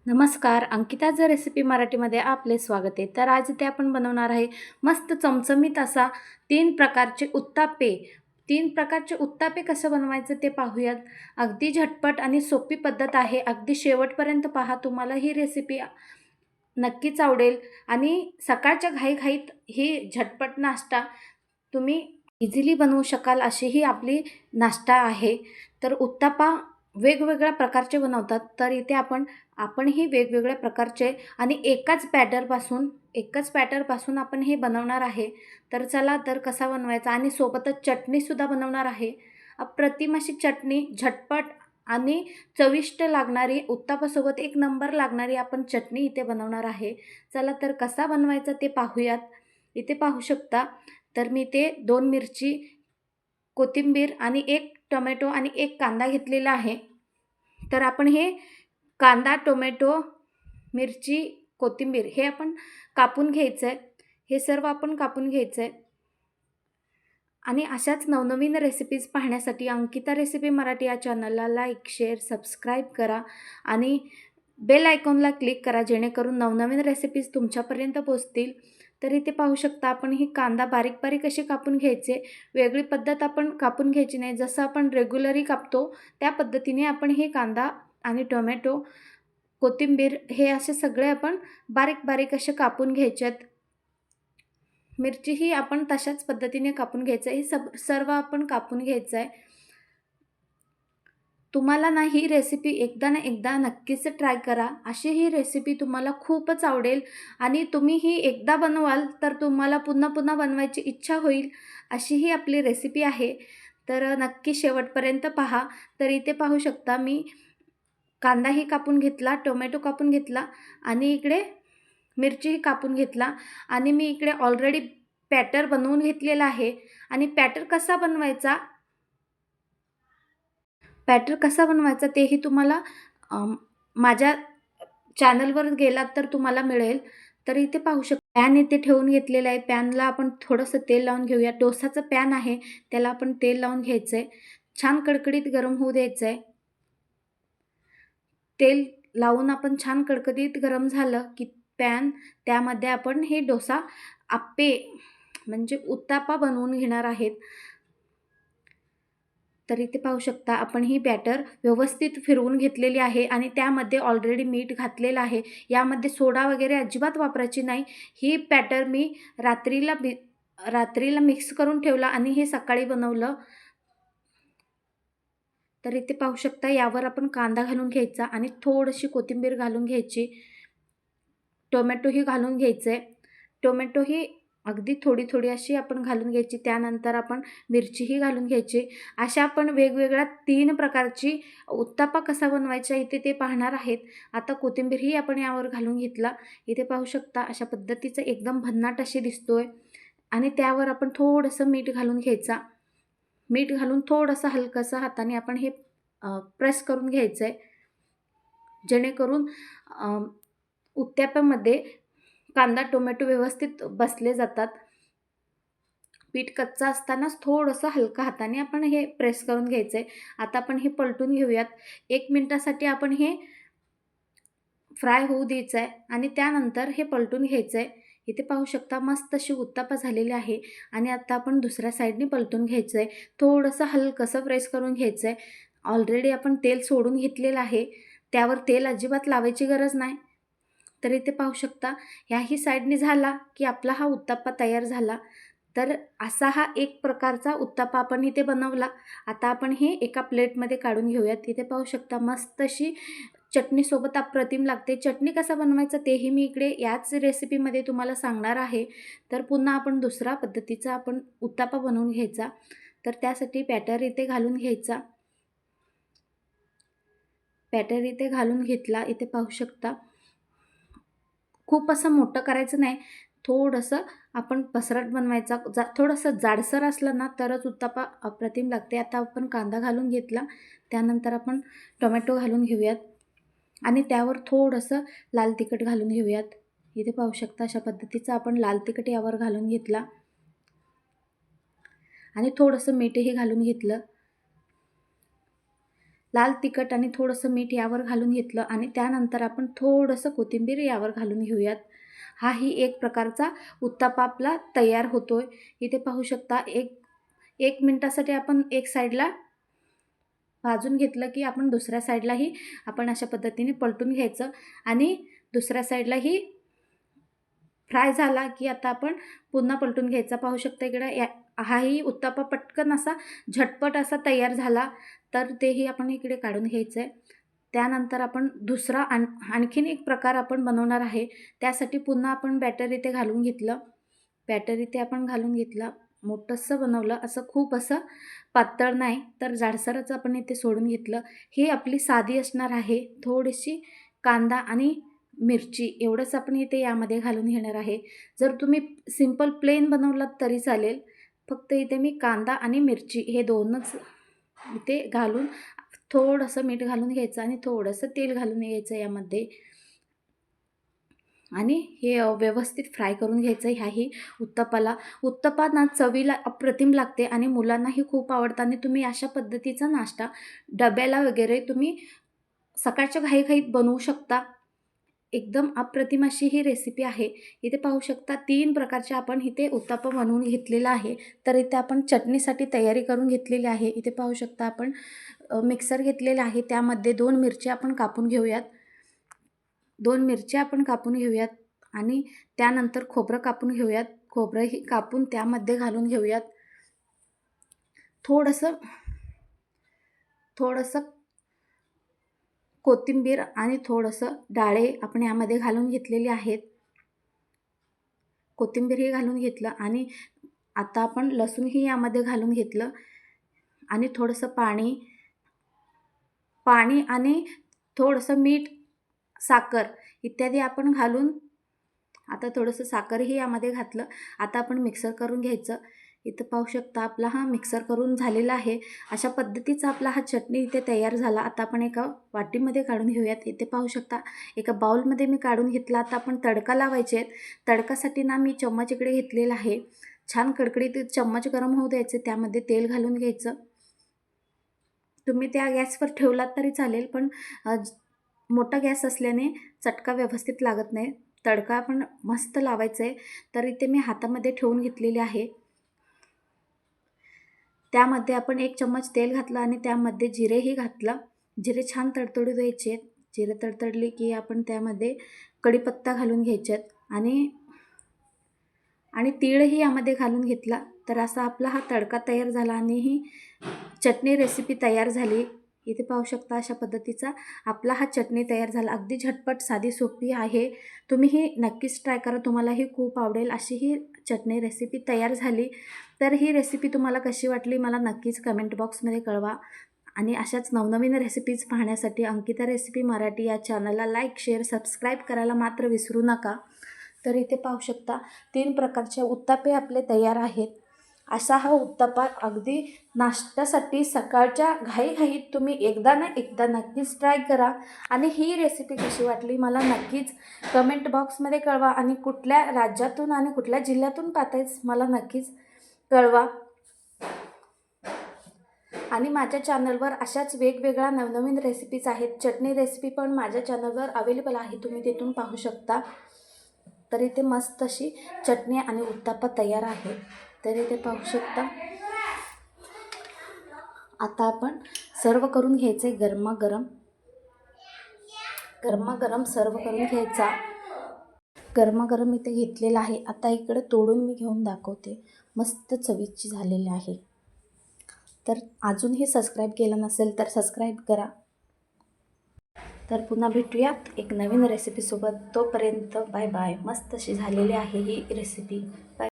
नमस्कार, अंकिताचं रेसिपी मराठीमध्ये आपले स्वागत आहे. तर आज इथे आपण बनवणार आहे मस्त चमचमीत असा 3 प्रकारचे उत्तापे. 3 प्रकारचे उत्तापे कसं बनवायचं ते पाहूयात. अगदी झटपट आणि सोपी पद्धत आहे. अगदी शेवटपर्यंत पहा. तुम्हाला ही रेसिपी नक्कीच आवडेल आणि सकाळच्या घाईघाईत ही झटपट नाश्ता तुम्ही इझिली बनवू शकाल अशी ही आपली नाश्ता आहे. तर उत्तप्पा वेगवेगळ्या प्रकारचे बनवतात. तर इथे आपणही वेगवेगळ्या प्रकारचे आणि एकाच बॅटरपासून आपण हे बनवणार आहे. तर चला तर कसा बनवायचा आणि सोबतच चटणीसुद्धा बनवणार आहे. अप्रतिम अशी चटणी झटपट आणि चविष्ट लागणारी उत्तप्पासोबत एक नंबर लागणारी आपण चटणी इथे बनवणार आहे. चला तर कसा बनवायचा ते पाहूयात. इथे पाहू शकता. तर मी इथे 2 मिरची, कोथिंबीर आणि 1 टोमॅटो आणि 1 कांदा घेतलेला आहे. तर आपण हे कांदा, टोमॅटो, मिरची, कोथिंबीर हे आपण कापून घ्यायचं आहे. हे सर्व आपण कापून घ्यायचं आहे. आणि अशाच नवनवीन रेसिपीज पाहण्यासाठी अंकिता रेसिपी मराठी या चॅनलला लाईक, शेअर, सबस्क्राईब करा आणि बेल आयकॉनला क्लिक करा जेणेकरून नवनवीन रेसिपीज तुमच्यापर्यंत पोहोचतील. तर इथे पाहू शकता आपण ही कांदा बारीक बारीक असे कापून घ्यायचे. वेगळी पद्धत आपण कापून घ्यायची नाही. जसं आपण रेग्युलरी कापतो त्या पद्धतीने आपण हे कांदा आणि टोमॅटो, कोथिंबीर हे असे सगळे आपण बारीक बारीक असे कापून घ्यायचे आहेत. मिरचीही आपण तशाच पद्धतीने कापून घ्यायचं आहे. हे सर्व आपण कापून घ्यायचं आहे. तुम्हाला ना ही रेसिपी एकदा ना एकदा नक्कीच ट्राय करा. अशी ही रेसिपी तुम्हाला खूपच आवडेल आणि तुम्ही ही एकदा बनवाल तर तुम्हाला पुन्हा पुन्हा बनवायची इच्छा होईल. अशी ही आपली रेसिपी आहे. तर नक्की शेवटपर्यंत पहा. तर इथे पाहू शकता मी कांदाही कापून घेतला, टोमॅटो कापून घेतला आणि इकडे मिरचीही कापून घेतला आणि मी इकडे ऑलरेडी बॅटर बनवून घेतलेला आहे. आणि बॅटर कसा बनवायचा तेही तुम्हाला माझ्या चॅनलवर गेलात तर तुम्हाला मिळेल. तर इथे पाहू शकता पॅन इथे ठेवून घेतलेला आहे. पॅनला आपण थोडंसं तेल लावून घेऊया. डोसाचं पॅन आहे, त्याला आपण तेल लावून घ्यायचं आहे. छान कडकडीत गरम होऊ द्यायचं आहे. तेल लावून आपण छान कडकडीत गरम झालं की त्यामध्ये आपण हे डोसा आप्पे म्हणजे उत्तापा बनवून घेणार आहेत. तर इथे पाहू शकता आपण ही बॅटर व्यवस्थित फिरवून घेतलेली आहे आणि त्यामध्ये ऑलरेडी मीठ घातलेलं आहे. यामध्ये सोडा वगैरे अजिबात वापरायची नाही. ही बॅटर मी रात्रीला मिक्स करून ठेवला आणि हे सकाळी बनवलं. तर इथे पाहू शकता यावर आपण कांदा घालून घ्यायचा आणि थोडीशी कोथिंबीर घालून घ्यायची. टोमॅटोही घालून घ्यायचे. टोमॅटोही अगदी थोडी अशी आपण घालून घ्यायची. त्यानंतर आपण मिरचीही घालून घ्यायची. अशा आपण वेगवेगळ्या 3 प्रकारची उत्तप्पा कसा बनवायचा इथे ते पाहणार आहेत. आता कोथिंबीरही आपण यावर घालून घेतला. इथे पाहू शकता अशा पद्धतीचं एकदम भन्नाट अशी दिसतोय आणि त्यावर आपण थोडंसं मीठ घालून घ्यायचा. मीठ घालून थोडंसं हलकंसं हाताने आपण हे प्रेस करून घ्यायचं आहे. जेणेकरून उत्तप्प्यामध्ये कांदा, टोमॅटो व्यवस्थित बसले जातात. पीठ कच्चं असतानाच थोडंसं हलकं हाताने आपण हे प्रेस करून घ्यायचं आहे. आता आपण हे पलटून घेऊयात. 1 मिनिटासाठी आपण हे फ्राय होऊ द्यायचं आहे आणि त्यानंतर हे पलटून घ्यायचं आहे. इथे पाहू शकता मस्त अशी उत्तप्पा झालेली आहे आणि आता आपण दुसऱ्या साईडने पलटून घ्यायचं आहे. थोडंसं हलकंसं प्रेस करून घ्यायचं आहे. ऑलरेडी आपण तेल सोडून घेतलेलं आहे. त्यावर तेल अजिबात लावायची गरज नाही. तर इथे पाहू शकता ह्याही साईडने झाला की आपला हा उत्तप्पा तयार झाला. तर असा हा एक प्रकारचा उत्तप्पा आपण इथे बनवला. आता आपण हे एका प्लेटमध्ये काढून घेऊयात. इथे पाहू शकता मस्त अशी चटणीसोबत अप्रतिम लागते. चटणी कसा बनवायचा तेही मी इकडे याच रेसिपीमध्ये तुम्हाला सांगणार आहे. तर पुन्हा आपण दुसरा पद्धतीचा आपण उत्तप्पा बनवून घ्यायचा. तर त्यासाठी बॅटर इथे घालून घ्यायचा. बॅटर इथे घालून घेतला. इथे पाहू शकता खूप असं मोठं करायचं नाही. थोडंसं आपण पसरट बनवायचा. थोडंसं जाडसर असलं ना तरच उत्तप्पा अप्रतिम लागते. आता आपण कांदा घालून घेतला. त्यानंतर आपण टोमॅटो घालून घेऊयात आणि त्यावर थोडंसं लाल तिखट घालून घेऊयात. इथे पाहू शकता अशा पद्धतीचं आपण लाल तिखट यावर घालून घेतला आणि थोडंसं मीठही घालून घेतलं. लाल तिखट आणि थोडंसं मीठ यावर घालून घेतलं आणि त्यानंतर आपण थोडंसं कोथिंबीर यावर घालून घेऊयात. हाही एक प्रकारचा उत्तप्पा आपला तयार होतोय. इथे पाहू शकता एक मिनिटासाठी आपण एक साईडला भाजून घेतलं की आपण दुसऱ्या साईडलाही आपण अशा पद्धतीने पलटून घ्यायचं आणि दुसऱ्या साईडलाही फ्राय झाला की आता आपण पुन्हा पलटून घ्यायचा. पाहू शकता इकडे हाही उत्तप्पा पटकन असा झटपट असा तयार झाला, तर तेही आपण इकडे काढून घ्यायचं आहे. त्यानंतर आपण दुसरा आणखीन एक प्रकार आपण बनवणार आहे. त्यासाठी पुन्हा आपण बॅटर इथे घालून घेतलं. बॅटर इथे आपण घालून घेतलं. मोठंसं बनवलं, असं खूप असं पातळ नाही, तर जाडसरच आपण इथे सोडून घेतलं. ही आपली साधी असणार आहे. थोडीशी कांदा आणि मिरची एवढंच आपण इथे यामध्ये घालून घेणार आहे. जर तुम्ही सिंपल प्लेन बनवलात तरी चालेल. फक्त इथे मी कांदा आणि मिरची हे दोनच इथे घालून थोडंसं मीठ घालून घ्यायचं आणि थोडंसं तेल घालून घ्यायचं यामध्ये आणि हे व्यवस्थित फ्राय करून घ्यायचं ह्याही उत्तप्पाला. उत्तप्पा ना चवीला अप्रतिम लागते आणि मुलांनाही खूप आवडतं आणि तुम्ही अशा पद्धतीचा नाश्ता डब्याला वगैरे तुम्ही सकाळच्या घाईघाईत बनवू शकता. एकदम अप्रतिम अशी ही रेसिपी आहे. इथे पाहू शकता 3 प्रकारचे आपण इथे उत्तप्पा बनवून घेतलेला आहे. तर इथे आपण चटणीसाठी तयारी करून घेतलेली आहे. इथे पाहू शकता आपण मिक्सर घेतलेला आहे. त्यामध्ये 2 मिरच्या आपण कापून घेऊयात. 2 मिरच्या आपण कापून घेऊयात आणि त्यानंतर खोबरं कापून घेऊयात. खोबरंही कापून त्यामध्ये घालून घेऊयात. थोडंसं कोथिंबीर आणि थोडंसं डाळे आपण यामध्ये घालून घेतलेली आहेत. कोथिंबीरही घालून घेतलं आणि आता आपण लसूणही यामध्ये घालून घेतलं आणि थोडंसं पाणी आणि थोडंसं मीठ, साखर इत्यादी आपण घालून आता थोडंसं साखरही यामध्ये घातलं. आता आपण मिक्सर करून घ्यायचं. इथं पाहू शकता आपला हा मिक्सर करून झालेला आहे. अशा पद्धतीचा आपला हा चटणी इथे तयार झाला. आता आपण एका वाटीमध्ये काढून घेऊयात. इथे पाहू शकता एका बाउलमध्ये मी काढून घेतला. आता आपण तडका लावायचे आहेत. तडकासाठी ना मी चम्मच इकडे घेतलेला आहे. छान कडकडीत चम्मच गरम होऊ द्यायचे. त्यामध्ये तेल घालून घ्यायचं. तुम्ही त्या गॅसवर ठेवलात तरी चालेल, पण मोठा गॅस असल्याने चटका व्यवस्थित लागत नाही. तडका आपण मस्त लावायचं आहे. तर इथे मी हातामध्ये ठेवून घेतलेली आहे. त्यामध्ये आपण 1 चम्मच तेल घातलं आणि त्यामध्ये जिरेही घातलं. जिरे छान तडतडू द्यायचे. जिरे तडतडले की आपण त्यामध्ये कढीपत्ता घालून घ्यायचेत आणि तीळही यामध्ये घालून घेतला. तर असा आपला हा तडका तयार झाला आणि ही चटणी रेसिपी तयार झाली. इथे पाहू शकता अशा पद्धतीचा आपला हा चटणी तयार झाला. अगदी झटपट, साधी, सोपी आहे. तुम्ही ही नक्कीच ट्राय करा. तुम्हालाही खूप आवडेल अशी ही चटणी रेसिपी तयार झाली. तर ही रेसिपी तुम्हाला कशी वाटली मला नक्कीच कमेंट बॉक्समध्ये कळवा आणि अशाच नवनवीन रेसिपीज पाहण्यासाठी अंकिता रेसिपी मराठी या चॅनलला लाईक, शेअर, सबस्क्राईब करायला मात्र विसरू नका. तर इथे पाहू शकता 3 प्रकारचे उत्तप्पे आपले तयार आहेत. असा हा उत्तप्पा अगदी नाश्त्यासाठी सकाळच्या घाईघाईत तुम्ही एकदा ना एकदा नक्कीच ट्राय करा आणि ही रेसिपी कशी वाटली मला नक्कीच कमेंट बॉक्समध्ये कळवा आणि कुठल्या राज्यातून आणि कुठल्या जिल्ह्यातून पाहतायच मला नक्कीच कळवा. आणि माझ्या चॅनलवर अशाच वेगवेगळ्या नवनवीन रेसिपीज आहेत. चटणी रेसिपी पण माझ्या चॅनलवर अवेलेबल आहे. तुम्ही तिथून पाहू शकता. तर इथे मस्त अशी चटणी आणि उत्तप्पा तयार आहे. तर इथे पाहू शकता. आता आपण सर्व करून घ्यायचे. गरमागरम सर्व करून घ्यायचा. गरमागरम इथे घेतलेला आहे. आता इकडे तोडून मी घेऊन दाखवते. मस्त चविष्ट झालेले आहे. तर अजूनही सबस्क्राईब केलं नसेल तर सबस्क्राईब करा. तर पुन्हा भेटूयात एक नवीन रेसिपीसोबत. तोपर्यंत बाय बाय. मस्त अशी झालेली आहे ही रेसिपी. बाय.